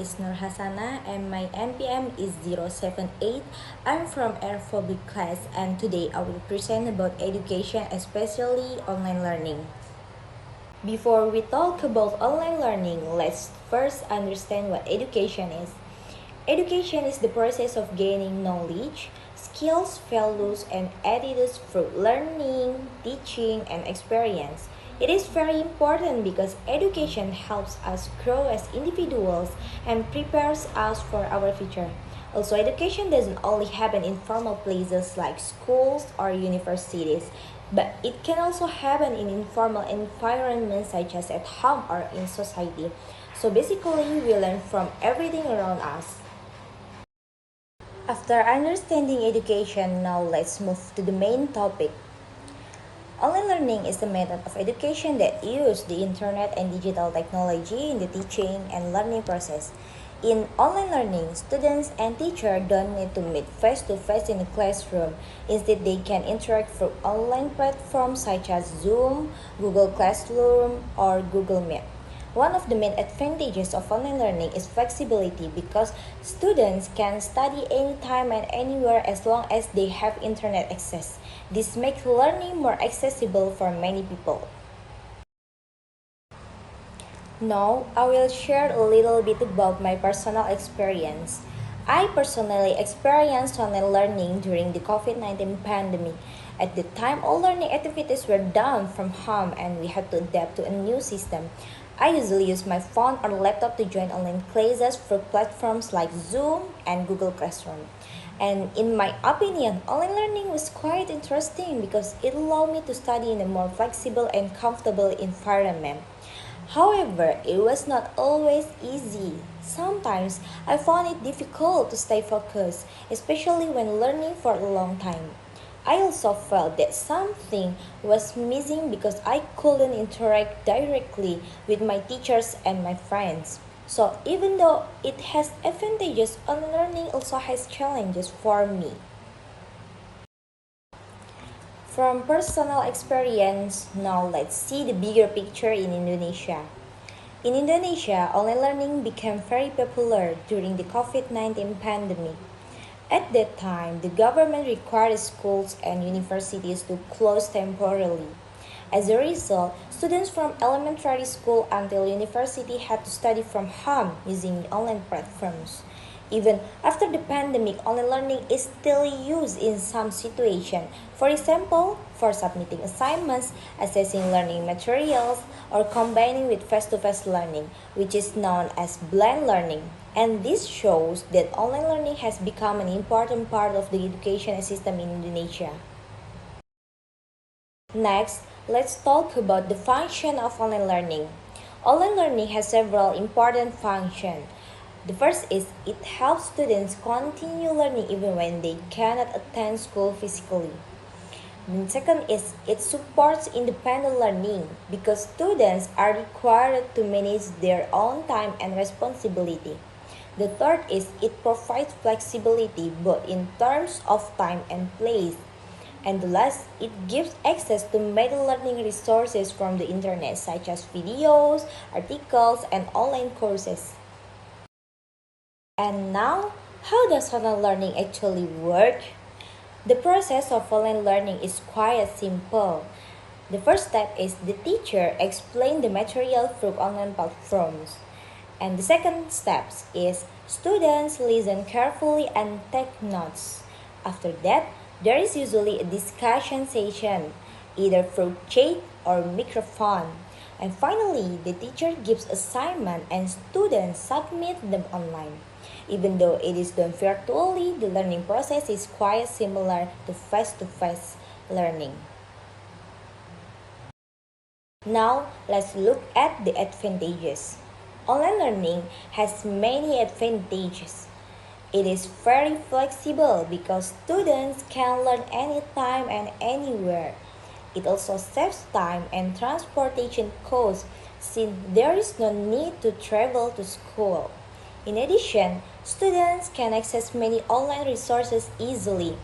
is Nur Hasana and my NPM is 078. I'm from Aerophobic class and today I will present about education, especially online learning. Before we talk about online learning, let's first understand what education is. Education is the process of gaining knowledge, skills, values, and attitudes through learning, teaching, and experience. It is very important because education helps us grow as individuals and prepares us for our future. Also, education doesn't only happen in formal places like schools or universities, but it can also happen in informal environments such as at home or in society. So basically, we learn from everything around us. After understanding education, now let's move to the main topic. Online learning is the method of education that uses the internet and digital technology in the teaching and learning process. In online learning, students and teachers don't need to meet face to face in the classroom. Instead, they can interact through online platforms such as Zoom, Google Classroom, or Google Meet. One of the main advantages of online learning is flexibility because students can study anytime and anywhere as long as they have internet access. This makes learning more accessible for many people. Now, I will share a little bit about my personal experience. I personally experienced online learning during the COVID-19 pandemic. At the time, all learning activities were done from home and we had to adapt to a new system. I usually use my phone or laptop to join online classes through platforms like Zoom and Google Classroom. And in my opinion, online learning was quite interesting because it allowed me to study in a more flexible and comfortable environment. However, it was not always easy. Sometimes I found it difficult to stay focused, especially when learning for a long time. I also felt that something was missing because I couldn't interact directly with my teachers and my friends. So, even though it has advantages, online learning also has challenges for me. From personal experience, now let's see the bigger picture in Indonesia. In Indonesia, online learning became very popular during the COVID-19 pandemic. At that time, the government required schools and universities to close temporarily. As a result, students from elementary school until university had to study from home using online platforms. Even after the pandemic, online learning is still used in some situations. For example, for submitting assignments, assessing learning materials, or combining with face-to-face learning, which is known as blended learning. And this shows that online learning has become an important part of the education system in Indonesia. Next, let's talk about the function of online learning. Online learning has several important functions. The first is it helps students continue learning even when they cannot attend school physically. The second is it supports independent learning because students are required to manage their own time and responsibility. The third is it provides flexibility both in terms of time and place. And the last, it gives access to many learning resources from the internet such as videos, articles, and online courses. And now, how does online learning actually work? The process of online learning is quite simple. The first step is the teacher explain the material through online platforms. And the second step is students listen carefully and take notes. After that, there is usually a discussion session, either through chat or microphone. And finally, the teacher gives assignment and students submit them online. Even though it is done virtually, the learning process is quite similar to face-to-face learning. Now, let's look at the advantages. Online learning has many advantages. It is very flexible because students can learn anytime and anywhere. It also saves time and transportation costs since there is no need to travel to school. In addition, students can access many online resources easily.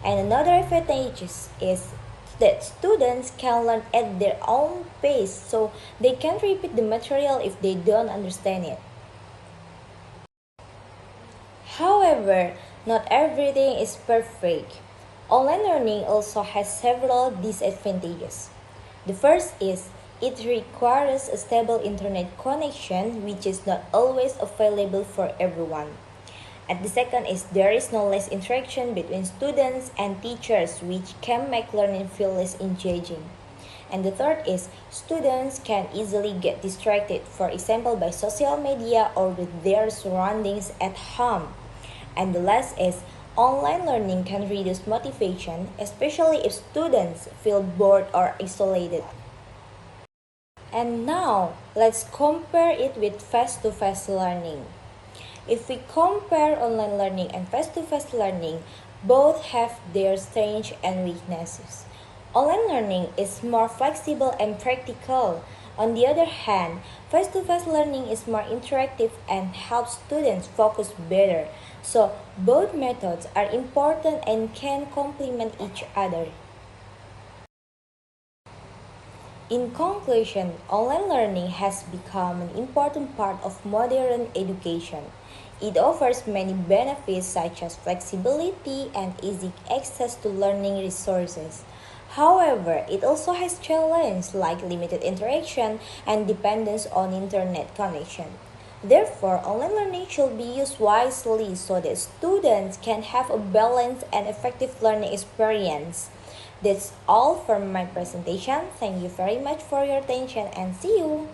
And another advantage is that students can learn at their own pace so they can repeat the material if they don't understand it. However, not everything is perfect. Online learning also has several disadvantages. The first is it requires a stable internet connection which is not always available for everyone. And the second is there is no less interaction between students and teachers which can make learning feel less engaging. And the third is students can easily get distracted, for example, by social media or with their surroundings at home. And the last is online learning can reduce motivation, especially if students feel bored or isolated. And now, let's compare it with face to face learning. If we compare online learning and face to face learning, both have their strengths and weaknesses. Online learning is more flexible and practical. On the other hand, face to face learning is more interactive and helps students focus better. So, both methods are important and can complement each other. In conclusion, online learning has become an important part of modern education. It offers many benefits such as flexibility and easy access to learning resources. However, it also has challenges like limited interaction and dependence on internet connection. Therefore, online learning should be used wisely so that students can have a balanced and effective learning experience. That's all for my presentation. Thank you very much for your attention and see you.